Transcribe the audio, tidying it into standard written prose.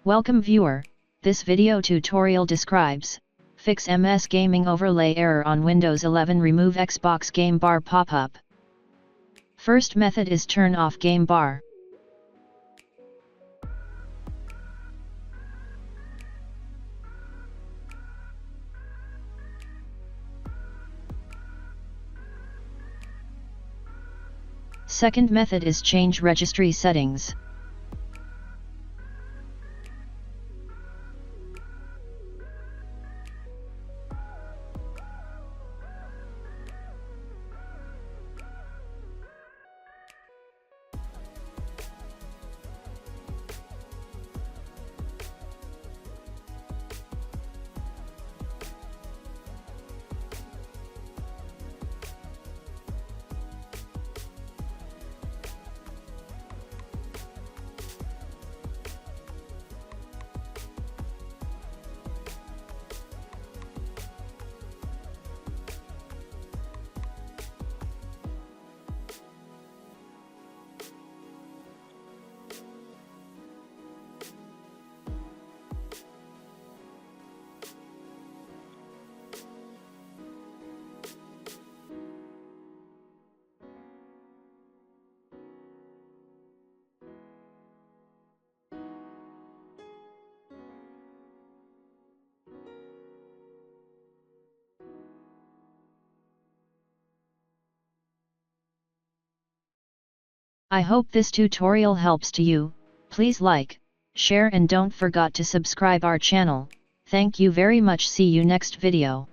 Welcome viewer, this video tutorial describes, fix MS Gaming Overlay error on Windows 11, remove Xbox game bar pop-up. First method is turn off game bar. Second method is change registry settings. I hope this tutorial helps to you. Please like, share and don't forget to subscribe our channel. Thank you very much. See you next video.